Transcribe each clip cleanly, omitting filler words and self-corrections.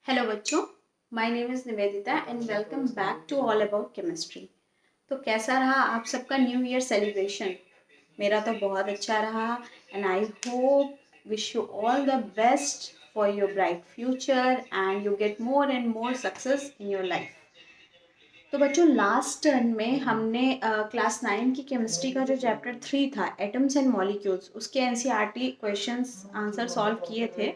Hello बच्चों, my name is Nivedita and welcome back to all about chemistry. तो कैसा रहा आप सबका न्यू ईयर सेलिब्रेशन? मेरा तो बहुत अच्छा रहा and I hope wish you all the best for your bright future and you get more and more success in your life. तो बच्चों, लास्ट टर्न में हमने क्लास 9 की केमिस्ट्री का जो चैप्टर 3 था, एटम्स एंड मॉलिक्यूल्स, उसके एनसीईआरटी क्वेश्चंस आंसर सॉल्व किए थे।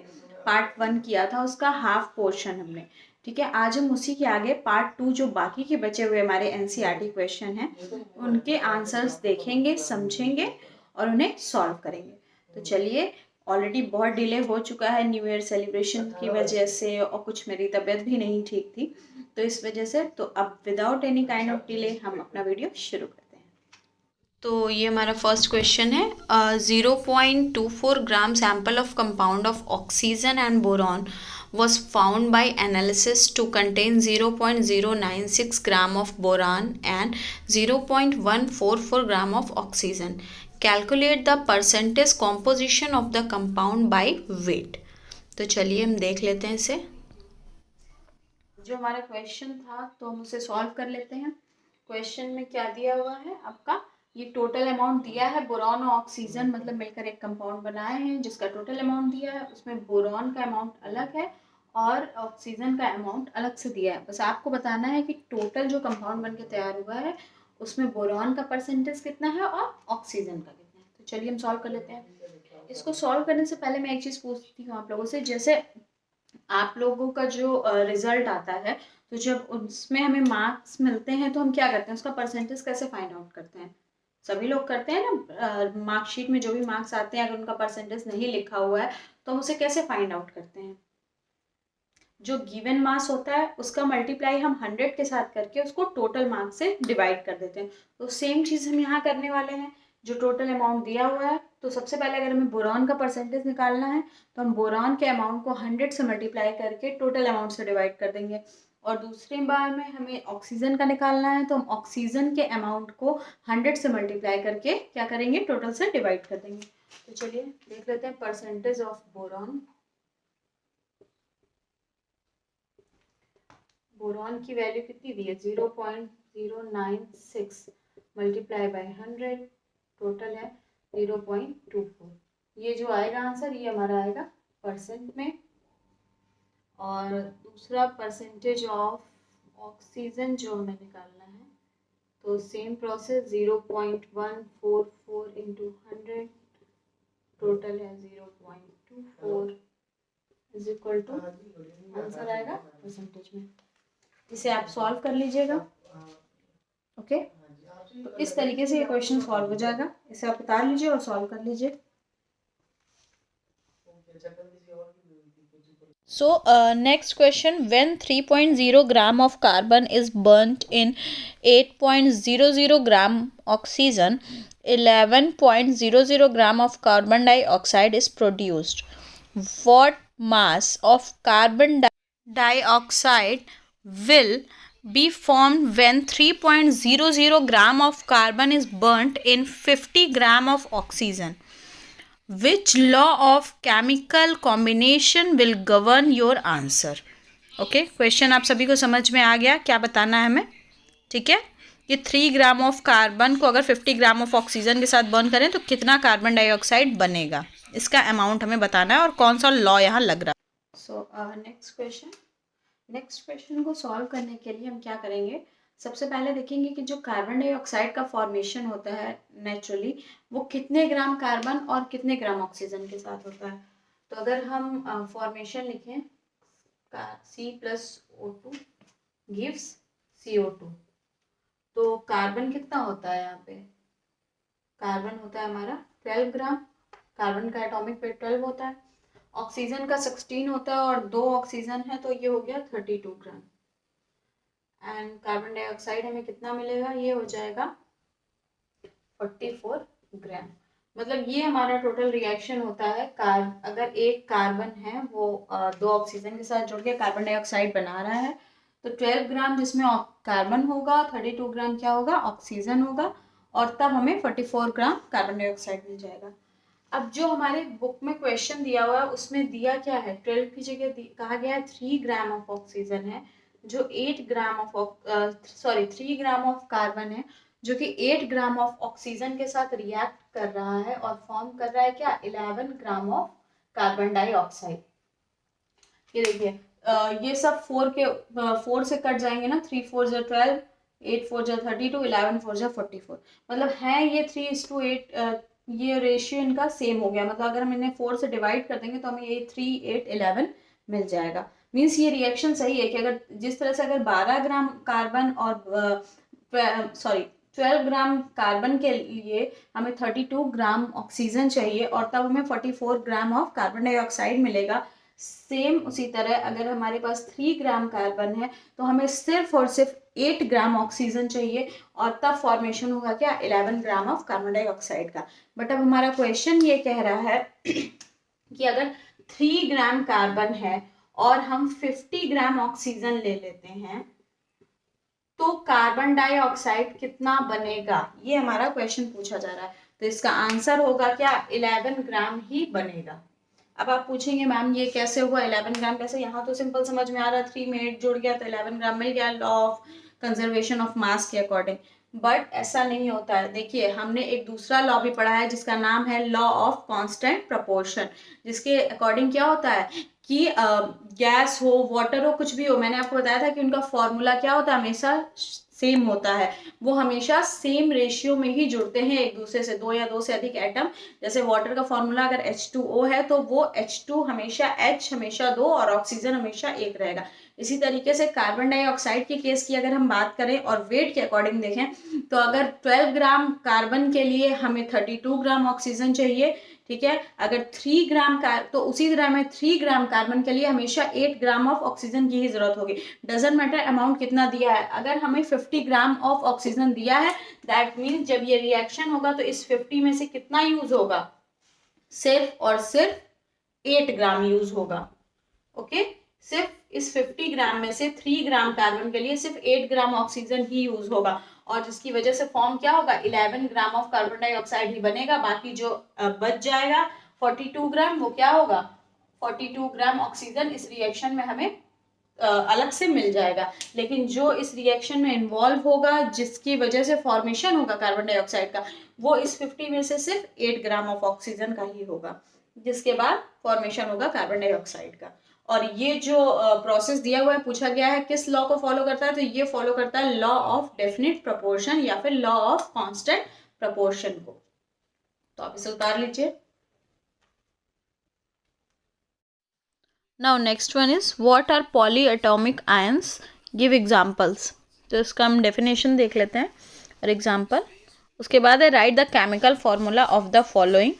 पार्ट 1 किया था, उसका हाफ पोर्शन हमने। ठीक है, आज हम उसी के आगे पार्ट 2 जो बाकी के बचे हुए हमारे एनसीईआरटी क्वेश्चन हैं उनके आंसर्स देखेंगे, समझेंगे और उन्हें सॉल्व करेंगे। तो चलिए, ऑलरेडी बहुत डिले हो चुका है न्यू ईयर सेलिब्रेशन की वजह से, और कुछ मेरी तबीयत भी नहीं ठीक थी, तो इस वजह से तो अब without any kind of delay हम अपना वीडियो शुरू करते हैं। तो ये हमारा फर्स्ट क्वेश्चन है। 0.24 gram sample of compound of oxygen and boron was found by analysis to contain 0.096 gram of boron and 0.144 gram of oxygen. Calculate the percentage composition of the compound by weight. तो चलिए हम देख लेते हैं इसे। जो हमारा क्वेश्चन था तो हम उसे सॉल्व कर लेते हैं। क्वेश्चन में क्या दिया हुआ है आपका, ये टोटल अमाउंट दिया है, बोरॉन और ऑक्सीजन मतलब मिलकर एक कंपाउंड बनाए हैं जिसका टोटल अमाउंट दिया है। उसमें बोरॉन का अमाउंट अलग है और ऑक्सीजन का अमाउंट अलग से दिया है। बस आपको बताना है कि टोटल जो कंपाउंड बन के तैयार हुआ है उसमें बोरॉन का परसेंटेज कितना है और ऑक्सीजन का कितना है। तो चलिए हम सॉल्व कर लेते हैं। इसको सॉल्व करने से पहले मैं एक चीज़ पूछती हूँ आप लोगों से। जैसे आप लोगों का जो रिजल्ट आता है, तो जब उसमें हमें मार्क्स मिलते हैं तो हम क्या करते हैं, उसका परसेंटेज कैसे फाइंड आउट करते हैं? सभी लोग करते हैं ना। मार्कशीट में जो भी मार्क्स आते हैं अगर उनका परसेंटेज नहीं लिखा हुआ है तो हम उसे कैसे फाइंड आउट करते हैं? जो गिवन मार्क्स होता है उसका मल्टीप्लाई हम 100 के साथ करके उसको टोटल मार्क्स से डिवाइड कर देते हैं। तो सेम चीज़ हम यहाँ करने वाले हैं। जो टोटल अमाउंट दिया हुआ है, तो सबसे पहले अगर हमें बोरॉन का परसेंटेज निकालना है तो हम बोरॉन के अमाउंट को 100 से मल्टीप्लाई करके टोटल अमाउंट से डिवाइड कर देंगे। और दूसरी बार में हमें ऑक्सीजन का निकालना है तो हम ऑक्सीजन के अमाउंट को 100 से मल्टीप्लाई करके क्या करेंगे, टोटल से डिवाइड कर देंगे। तो चलिए देख लेते हैं परसेंटेज ऑफ बोरॉन। बोरॉन की वैल्यू कितनी दी है, 0.096 मल्टीप्लाई बाय 100, टोटल है 0.24। ये जो आएगा आंसर, ये हमारा आएगा परसेंट में। और दूसरा परसेंटेज ऑफ ऑक्सीजन जो हमें निकालना है, तो सेम प्रोसेस 0.144 इंटू 100, टोटल है 0.24 इज इक्वल टू, आंसर आएगा परसेंटेज में। इसे आप सॉल्व कर लीजिएगा। ओके, तो इस तरीके से ये क्वेश्चन सॉल्व हो जाएगा। इसे आप उतार लीजिए और सॉल्व कर लीजिए। So, next question: when 3.0 gram of carbon is burnt in 8.00 gram oxygen, 11.00 gram of carbon dioxide is produced. What mass of carbon dioxide will be formed when 3.00 gram of carbon is burnt in 50 gram of oxygen? Which law of chemical combination will govern your answer? Okay, question आप सभी को समझ में आ गया, क्या बताना है हमें? ठीक है, ये 3 ग्राम ऑफ कार्बन को अगर 50 ग्राम ऑफ ऑक्सीजन के साथ बर्न करें तो कितना कार्बन डाइऑक्साइड बनेगा, इसका अमाउंट हमें बताना है और कौन सा लॉ यहाँ लग रहा है। सो नेक्स्ट क्वेश्चन को सॉल्व करने के लिए हम क्या करेंगे, सबसे पहले देखेंगे कि जो कार्बन डाइऑक्साइड का फॉर्मेशन होता है नेचुरली, वो कितने ग्राम कार्बन और कितने ग्राम ऑक्सीजन के साथ होता है। तो अगर हम फॉर्मेशन लिखें, C+O2 गिव्स CO2, तो कार्बन कितना होता है यहाँ पे, कार्बन होता है हमारा 12 ग्राम, कार्बन का एटॉमिक वेट 12 होता है। ऑक्सीजन का 16 होता है और 2 ऑक्सीजन है तो ये हो गया 32 ग्राम। एंड कार्बन डाइऑक्साइड हमें कितना मिलेगा, ये हो जाएगा 44 ग्राम। मतलब ये हमारा टोटल रिएक्शन होता है। अगर एक कार्बन है वो 2 ऑक्सीजन के साथ जुड़ के कार्बन डाइऑक्साइड बना रहा है, तो 12 ग्राम जिसमें कार्बन होगा, 32 ग्राम क्या होगा, ऑक्सीजन होगा, और तब हमें 44 ग्राम कार्बन डाइऑक्साइड मिल जाएगा। अब जो हमारे बुक में क्वेश्चन दिया हुआ है उसमें दिया क्या है, 12 की जगह कहा गया है 3 ग्राम ऑफ ऑक्सीजन है, जो 8 gram of 3 gram of carbon है, जो कि 8 ग्राम ऑफ ऑक्सीजन के साथ रिएक्ट कर रहा है और फॉर्म कर रहा है क्या, 11 ग्राम ऑफ कार्बन डाइऑक्साइड। ये देखिए ये सब 4 से कट जाएंगे ना, 3 4 जा 12, 8 4 जा 32, 11 4 जा 44, मतलब है ये 3:8, ये रेशियो इनका सेम हो गया। मतलब अगर हम इन्हें 4 से डिवाइड कर देंगे तो हमें ये 3 8 11 मिल जाएगा। मीन्स ये रिएक्शन सही है कि अगर जिस तरह से अगर 12 ग्राम कार्बन और 12 ग्राम कार्बन के लिए हमें 32 ग्राम ऑक्सीजन चाहिए और तब हमें 44 ग्राम ऑफ कार्बन डाइऑक्साइड मिलेगा, सेम उसी तरह अगर हमारे पास 3 ग्राम कार्बन है तो हमें सिर्फ और सिर्फ 8 ग्राम ऑक्सीजन चाहिए और तब फॉर्मेशन होगा क्या, 11 ग्राम ऑफ कार्बन डाइऑक्साइड का। बट अब हमारा क्वेश्चन ये कह रहा है कि अगर 3 ग्राम कार्बन है और हम 50 ग्राम ऑक्सीजन ले लेते हैं तो कार्बन डाइऑक्साइड कितना बनेगा, ये हमारा क्वेश्चन पूछा जा रहा है। तो इसका आंसर होगा क्या, 11 ग्राम ही बनेगा। अब आप पूछेंगे मैम ये कैसे हुआ, 11 ग्राम कैसे, यहाँ तो सिंपल समझ में आ रहा है, 3 में 8 जुड़ गया तो 11 ग्राम मिल गया, law of conservation of mass के अकॉर्डिंग। बट ऐसा नहीं होता है। देखिए हमने एक दूसरा लॉ भी पढ़ा है जिसका नाम है लॉ ऑफ कांस्टेंट प्रपोर्शन, जिसके अकॉर्डिंग क्या होता है कि गैस हो, वाटर हो, कुछ भी हो, मैंने आपको बताया था कि उनका फॉर्मूला क्या होता है, हमेशा सेम होता है, वो हमेशा सेम रेशियो में ही जुड़ते हैं एक दूसरे से, 2 या 2 से अधिक एटम। जैसे वाटर का फॉर्मूला अगर H2O है तो वो H2 हमेशा H हमेशा 2 और ऑक्सीजन हमेशा 1 रहेगा। इसी तरीके से कार्बन डाइऑक्साइड के केस की अगर हम बात करें और वेट के अकॉर्डिंग देखें तो अगर 12 ग्राम कार्बन के लिए हमें 32 ग्राम ऑक्सीजन चाहिए, ठीक है, अगर 3 ग्राम का तो उसी तरह में 3 ग्राम कार्बन के लिए हमेशा 8 ग्राम ऑफ ऑक्सीजन की ही जरूरत होगी। डजेंट मैटर अमाउंट कितना दिया है, अगर हमें 50 ग्राम ऑफ ऑक्सीजन दिया है दैट मीन्स जब ये रिएक्शन होगा तो इस 50 में से कितना यूज होगा, सिर्फ और सिर्फ 8 ग्राम यूज होगा। ओके, सिर्फ इस 50 ग्राम में से 3 ग्राम कार्बन के लिए सिर्फ 8 ग्राम ऑक्सीजन ही यूज होगा और जिसकी वजह से फॉर्म क्या होगा, 11 ग्राम ऑफ कार्बन डाइऑक्साइड ही बनेगा। बाकी जो बच जाएगा 42 ग्राम वो क्या होगा, 42 ग्राम ऑक्सीजन इस रिएक्शन में हमें अलग से मिल जाएगा। लेकिन जो इस रिएक्शन में इन्वॉल्व होगा जिसकी वजह से फॉर्मेशन होगा कार्बन डाइऑक्साइड का, वो इस 50 में से सिर्फ 8 ग्राम ऑफ ऑक्सीजन का ही होगा, जिसके बाद फॉर्मेशन होगा कार्बन डाइऑक्साइड का। और ये जो प्रोसेस दिया हुआ है, पूछा गया है किस लॉ को फॉलो करता है, तो ये फॉलो करता है लॉ ऑफ डेफिनिट प्रपोर्शन या फिर लॉ ऑफ कांस्टेंट प्रपोर्शन को। तो आप इसे उतार लीजिए। Now next one is what are polyatomic ions, give examples. तो इसका हम डेफिनेशन देख लेते हैं और एग्जांपल, उसके बाद है right the chemical formula of the following,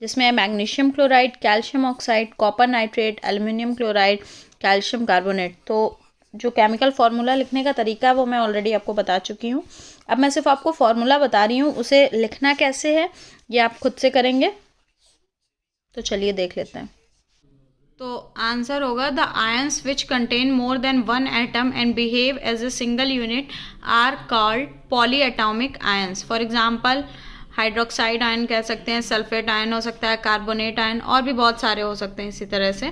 जिसमें है magnesium chloride, calcium oxide, copper nitrate, aluminium chloride, calcium carbonate. तो जो केमिकल फार्मूला लिखने का तरीका है वो मैं ऑलरेडी आपको बता चुकी हूँ। अब मैं सिर्फ आपको फार्मूला बता रही हूँ, उसे लिखना कैसे है ये आप खुद से करेंगे। तो चलिए देख लेते हैं। तो आंसर होगा the ions which contain more than one atom and behave as a single unit are called polyatomic ions. For example hydroxide ion कह सकते हैं, सल्फेट आयन हो सकता है, कार्बोनेट आयन, और भी बहुत सारे हो सकते हैं इसी तरह से।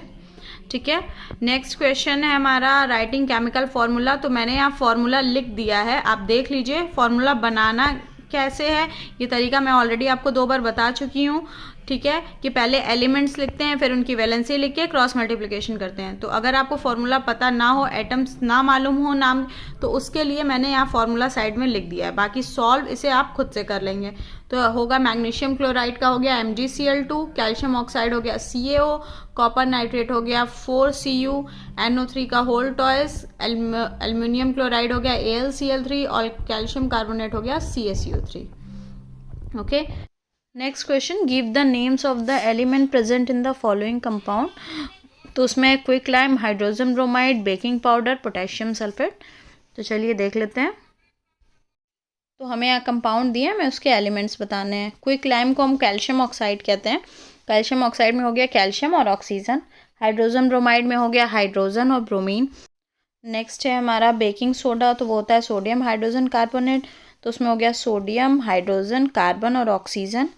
ठीक है, नेक्स्ट क्वेश्चन है हमारा राइटिंग केमिकल फार्मूला। तो मैंने यहाँ फार्मूला लिख दिया है, आप देख लीजिए। फार्मूला बनाना कैसे है ये तरीका मैं ऑलरेडी आपको 2 बार बता चुकी हूँ। ठीक है, कि पहले एलिमेंट्स लिखते हैं, फिर उनकी वैलेंसी लिख के क्रॉस मल्टीप्लिकेशन करते हैं। तो अगर आपको फार्मूला पता ना हो, एटम्स ना मालूम हो नाम, तो उसके लिए मैंने यहाँ फार्मूला साइड में लिख दिया है। बाकी सॉल्व इसे आप खुद से कर लेंगे। तो होगा मैग्नीशियम क्लोराइड का हो गया MgCl2, कैल्शियम ऑक्साइड हो गया CaO, कॉपर नाइट्रेट हो गया 4Cu NO3 का होल टॉयस, एल्युमिनियम क्लोराइड हो गया AlCl3 और कैल्शियम कार्बोनेट हो गया CaCO3। Okay, next question, give the names of the element present in the following compound. तो उसमें quick lime, hydrogen bromide, baking powder, potassium sulphate. तो चलिए देख लेते हैं। तो हमें यहाँ कंपाउंड दिए हैं, मैं उसके एलिमेंट्स बताने हैं। क्विक लाइम को हम कैल्शियम ऑक्साइड कहते हैं। कैल्शियम ऑक्साइड में हो गया कैल्शियम और ऑक्सीजन। हाइड्रोजन ब्रोमाइड में हो गया हाइड्रोजन और ब्रोमीन। नेक्स्ट है हमारा बेकिंग सोडा, तो वो होता है सोडियम हाइड्रोजन कार्बोनेट। तो उसमें हो गया सोडियम, हाइड्रोजन, कार्बन और ऑक्सीजन।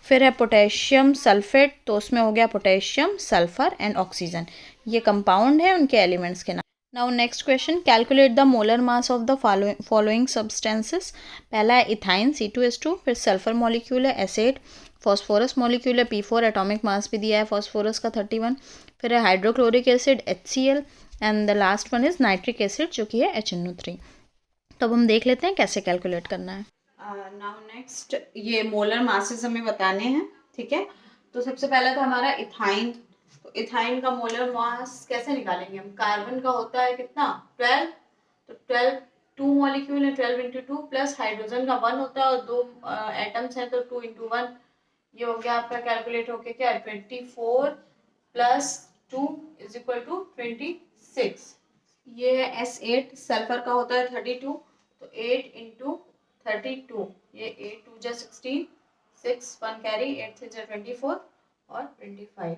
फिर है पोटेशियम सल्फेट, तो उसमें हो गया पोटेशियम, सल्फर एंड ऑक्सीजन, ये कंपाउंड है उनके एलिमेंट्स के नाम। Now next question, calculate the molar mass of the following substances. पहला है इथाइन C2H2, फिर सल्फर मॉलिक्यूल है S8, फॉस्फोरस मॉलिक्यूल है P4, एटॉमिक मास भी दिया है फॉस्फोरस का 31, फिर है hydrochloric acid HCl and the last one is nitric acid जो कि है HNO3। तो अब हम देख लेते हैं कैसे कैलकुलेट करना है। नाउ नेक्स्ट ये मोलर मासेस हमें बताने हैं, ठीक है। तो सबसे पहले तो हमारा इथाइन, तो इथाइन का मोलर मास कैसे निकालेंगे हम। कार्बन का होता है कितना 12, तो 12 2 मॉलिक्यूल है 12 इंटू 2, प्लस हाइड्रोजन का 1 होता है और 2 एटम्स हैं तो 2 इंटू 1, ये हो गया आपका कैलकुलेट होके क्या 24 प्लस 2 इज इक्वल टू 26। ये है S8, सल्फर का होता है 32, तो 8 इंटू 32, ये 8 2 जा 16, 6 1 कैरी, 8 3 जा 24 और 25।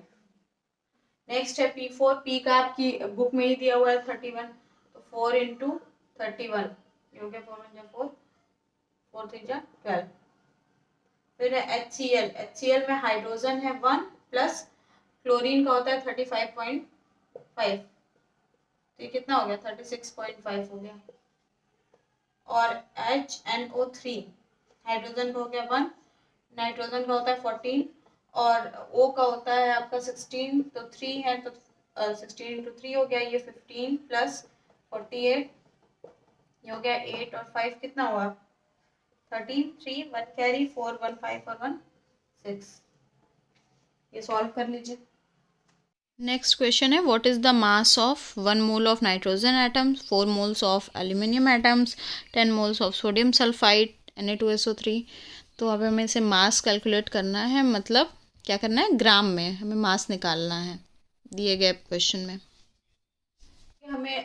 नेक्स्ट है P4, P का आपकी बुक में ही दिया हुआ है 31, तो 4 इंटू 31, ये हो गया 4 1 जा 4, 4 3 जा 12। फिर है HCl, HCl में हाइड्रोजन है 1 प्लस क्लोरीन का होता है 35.5, तो ये कितना हो गया 36.5 हो गया। और HNO3, हाइड्रोजन का हो गया 1, नाइट्रोजन का होता है 14 और O का होता है आपका 16, तो 3 है तो 16 इंटू 3 हो गया, ये 15 प्लस 48, ये हो गया 8 और 5 कितना हुआ 13, 3 1 कैरी, 4 1 5 और 1 6। ये सॉल्व कर लीजिए। नेक्स्ट क्वेश्चन है what is the mass of 1 mole of nitrogen atoms, 4 moles of aluminium atoms, 10 moles of sodium sulphide Na2SO3। तो अब हमें इसे मास कैलकुलेट करना है, मतलब क्या करना है, ग्राम में हमें मास निकालना है दिए गए क्वेश्चन में। हमें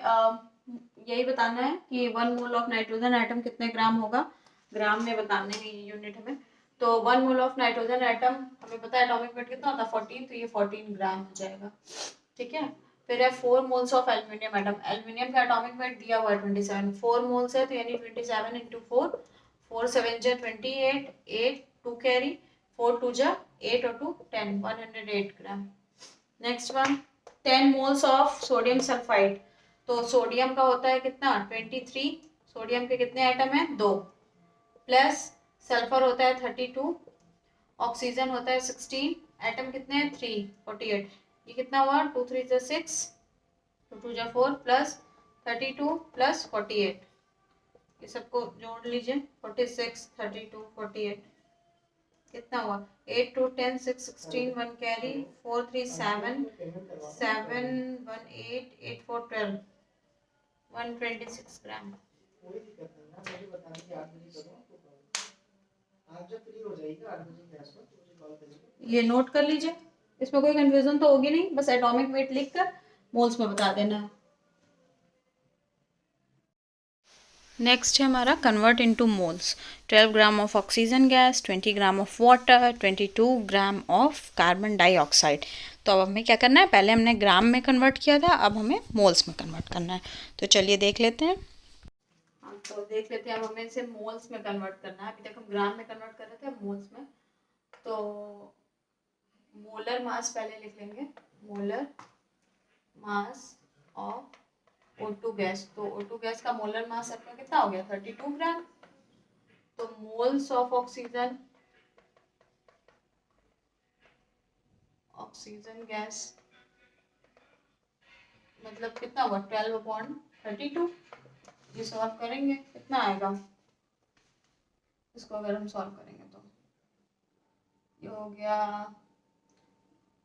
यही बताना है कि 1 मोल ऑफ नाइट्रोजन एटम कितने ग्राम होगा, ग्राम में बताने हैं ये यूनिट हमें। तो 1 मोल ऑफ नाइट्रोजन एटम हमें पता है एटॉमिक वेट कितना होता है 14, तो ये 14 ग्राम हो जाएगा, ठीक है। फिर है 4 moles of aluminium atom, aluminium का एटॉमिक वेट दिया हुआ है 27, 4 मोल्स है तो यानी 27 इंटू 4, 4 7 जा 28, 8 2 कैरी, 4 2 जा 8 और 2 10, 108 ग्राम। Next one 10 moles of sodium sulphide, तो सोडियम का होता है कितना 23, सोडियम के कितने एटम हैं 2, प्लस सल्फर होता है 32, ऑक्सीजन होता है 16, एटम कितने हैं 3 48, ये कितना हुआ 2 3 जा 6, 2 2 जा 4 प्लस 32 प्लस 48, ये सबको जोड़ लीजिए 46 32 48 कितना हुआ 8 2 10 6 16 1 कैरी, 4 3 7 7 1 8 8 4 12, 126 ग्राम। ये नोट कर लीजिए, इसमें कोई कंफ्यूजन तो होगी नहीं, बस एटॉमिक वेट लिखकर मोल्स में बता देना। नेक्स्ट है हमारा convert into moles, 12 gram of oxygen gas, 20 gram of water, 22 gram of carbon dioxide. तो अब हमें क्या करना है, पहले हमने ग्राम में कन्वर्ट किया था, अब हमें मोल्स में कन्वर्ट करना है। तो चलिए देख लेते हैं। तो देख लेते हैं, अब हमें इसे मोल्स में कन्वर्ट करना है। अभी तक हम ग्राम में कन्वर्ट कर रहे थे, अब मोल्स में। तो मोलर मास पहले लिख लेंगे, molar mass of O2 gas. तो O2 गैस का मोलर मास आपका कितना हो गया 32 ग्राम। तो moles of oxygen, oxygen gas मतलब कितना हुआ 12/32। ये सॉल्व करेंगे कितना आएगा, इसको अगर हम सॉल्व करेंगे तो ये हो गया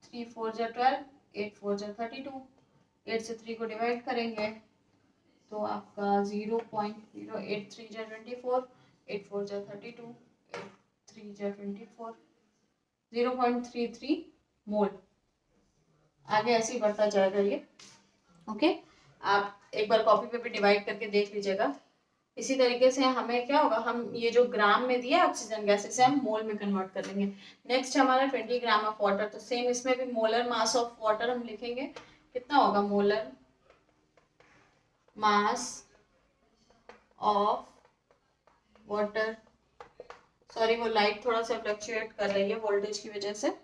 3 4 जा 12, 8 4 जा 32, 8 से 3 को डिवाइड करेंगे तो आपका 0.083 जा 24, 8 4 जा 32, 8 3 जा 24, 0.33 मोल। आगे ऐसे ही बढ़ता जाएगा ये, ओके। आप एक बार कॉपी पे भी डिवाइड करके देख लीजिएगा। इसी तरीके से हमें क्या होगा, हम ये जो ग्राम में दिया है ऑक्सीजन गैस, इसे हम मोल में कन्वर्ट कर लेंगे। नेक्स्ट हमारा 20 ग्राम ऑफ वाटर, तो सेम इसमें भी मोलर मास ऑफ वाटर हम लिखेंगे, कितना होगा molar mass of water, sorry वो लाइट थोड़ा सा फ्लक्चुएट कर रही है वोल्टेज की वजह से।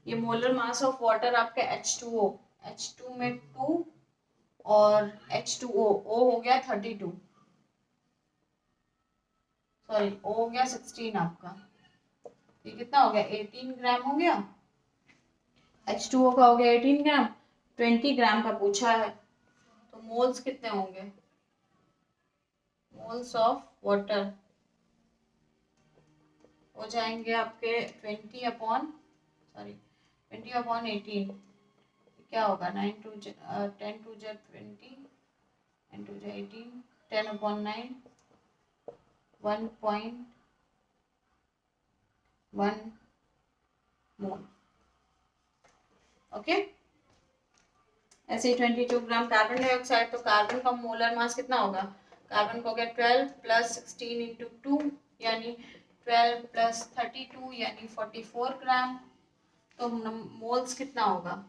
ये मोलर मास ऑफ वाटर आपका H2O, H2 में 2 और H2O, O हो गया 32, सॉरी O हो गया 16 आपका। ये कितना हो गया 18 ग्राम हो गया। H2O का हो गया 18 ग्राम, 20 ग्राम का पूछा है, तो मोल्स कितने होंगे, मोल्स ऑफ वाटर हो जाएंगे आपके 20/18, क्या होगा 10 2 10 2 18, 10/9, 1.1 मोल। ओके, ऐसे ही 22 ग्राम कार्बन डाइऑक्साइड, तो कार्बन का मोलर मास कितना होगा, कार्बन को हो गया 12 + 16 × 2 यानी 12 + 32 यानी 44 ग्राम। तो मोल्स कितना होगा,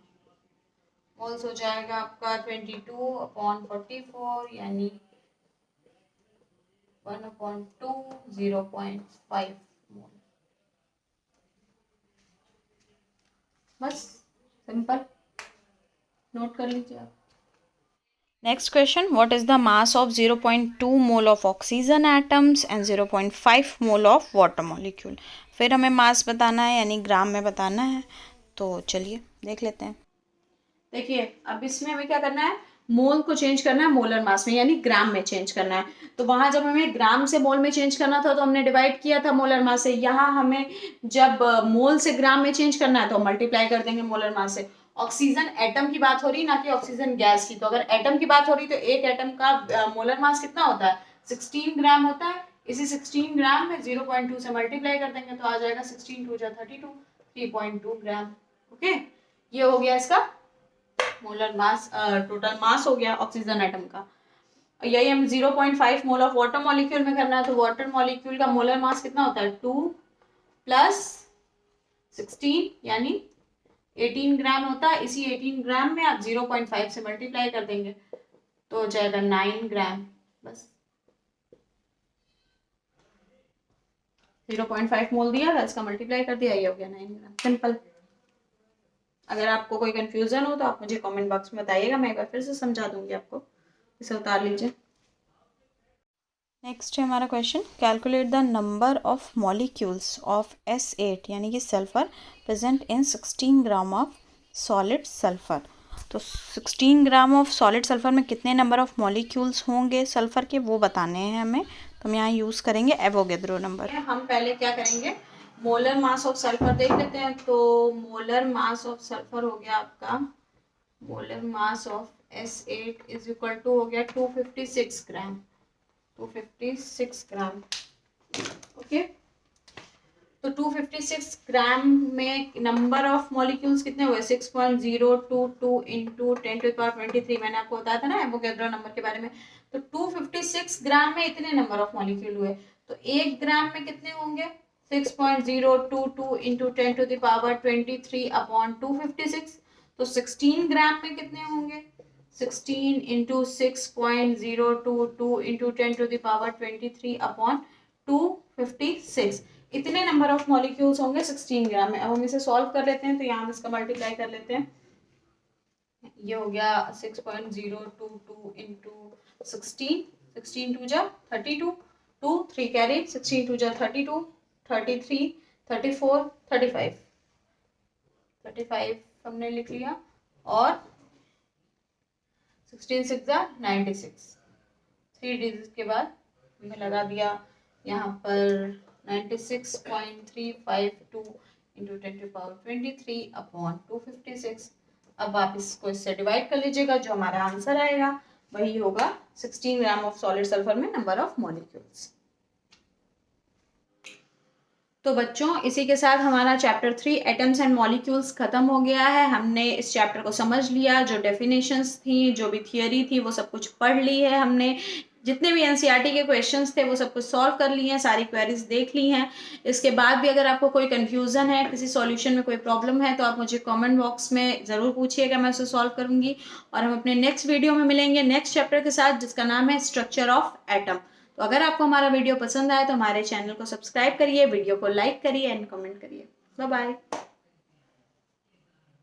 मोल्स हो जाएगा आपका 22/44 यानी 1/2, 0.5 मोल। बस सिंपल, नोट कर लीजिए आप। Next question, what is the mass of 0.2 mole of oxygen atoms and 0.5 mole of water molecule? फिर हमें मास बताना है यानी ग्राम में बताना है, तो चलिए देख लेते हैं। देखिए अब इसमें हमें क्या करना है, मोल को चेंज करना है मोलर मास में यानी ग्राम में चेंज करना है। तो वहां जब हमें ग्राम से मोल में चेंज करना था तो हमने डिवाइड किया था मोलर मास से, यहाँ हमें जब मोल से ग्राम में चेंज करना है तो मल्टीप्लाई कर देंगे मोलर मास से। ऑक्सीजन एटम की बात हो रही ना कि ऑक्सीजन गैस की, तो अगर एटम की बात हो रही तो एक एटम का मोलर मास कितना होता है 16 ग्राम होता है। इसी 16 ग्राम में 0.2 से मल्टीप्लाई कर देंगे तो आ जाएगा 16 2 32, 3.2 ग्राम। ओके, ये हो गया इसका मोलर मास, टोटल मास हो गया ऑक्सीजन एटम का। यही हम 0.5 मोल ऑफ वाटर मॉलिक्यूल में करना है, तो वाटर मॉलिक्यूल का मोलर मास कितना होता है 2 + 16 यानी 18 ग्राम होता है। इसी 18 ग्राम में आप 0.5 से मल्टीप्लाई कर देंगे तो हो जाएगा 9 ग्राम। बस 0.5 मोल दिया था, इसका मल्टीप्लाई कर दिया, ये हो गया 9 ग्राम। सिंपल। अगर आपको कोई कंफ्यूजन हो तो आप मुझे कमेंट बॉक्स में बताइएगा, मैं एक बार फिर से समझा दूंगी आपको। इसे उतार लीजिए। नेक्स्ट है हमारा question, calculate the number of molecules of S8 यानी कि sulphur present in 16 gram of solid sulphur. तो 16 ग्राम ऑफ सॉलिड सल्फर में कितने नंबर ऑफ मॉलिक्यूल्स होंगे सल्फर के, वो बताने हैं हमें। तो हम यहाँ यूज़ करेंगे एवोगेड्रो नंबर। हम पहले क्या करेंगे, मोलर मास ऑफ सल्फर देख लेते हैं। तो मोलर मास ऑफ सल्फर हो गया आपका, molar mass of S8 is equal to हो गया 256 ग्राम, 256 ग्राम। ओके, तो 256 ग्राम में नंबर ऑफ मॉलिक्यूल्स कितने हुए 6.022 इंटू 10⁻23। मैंने आपको बताया था ना एवोगैड्रो नंबर के बारे में। तो 256 ग्राम में इतने नंबर ऑफ मॉलिक्यूल हुए, तो 1 ग्राम में कितने होंगे 6.022 इंटू 10⁻23/256। तो 16 ग्राम में कितने होंगे 16 इंटू 6.022 इंटू 10⁻23/256। इतने नंबर ऑफ मॉलिक्यूल्स होंगे 16 ग्राम में। अब हम इसे सॉल्व कर लेते हैं, तो यहाँ हम इसका मल्टीप्लाई कर लेते हैं। ये हो गया 6.022 इंटू 16, 16 2 जा 32, 2 3 कैरी, 16 2 जा 32, 33 34 35, 35 हमने लिख लिया और 16 6 जा 96, 3 डिजिट के बाद हमने लगा दिया यहाँ पर 96.352 इंटू 10⁻23/256। अब आप इसको इससे डिवाइड कर लीजिएगा, जो हमारा आंसर आएगा वही होगा 16 ग्राम ऑफ सॉलिड सल्फर में नंबर ऑफ मॉलिक्यूल्स। तो बच्चों इसी के साथ हमारा चैप्टर 3 एटम्स एंड मॉलिक्यूल्स खत्म हो गया है। हमने इस चैप्टर को समझ लिया, जो डेफिनेशंस थी, जो भी थियोरी थी, वो सब कुछ पढ़ ली है हमने। जितने भी एनसीईआरटी के क्वेश्चंस थे वो सब कुछ सॉल्व कर लिए हैं, सारी क्वेरीज देख ली हैं। इसके बाद भी अगर आपको कोई कंफ्यूजन है, किसी सॉल्यूशन में कोई प्रॉब्लम है, तो आप मुझे कमेंट बॉक्स में ज़रूर पूछिएगा, मैं उसे सॉल्व करूंगी। और हम अपने नेक्स्ट वीडियो में मिलेंगे नेक्स्ट चैप्टर के साथ, जिसका नाम है स्ट्रक्चर ऑफ एटम। तो अगर आपको हमारा वीडियो पसंद आए तो हमारे चैनल को सब्सक्राइब करिए, वीडियो को लाइक करिए एंड कमेंट करिए। Bye bye.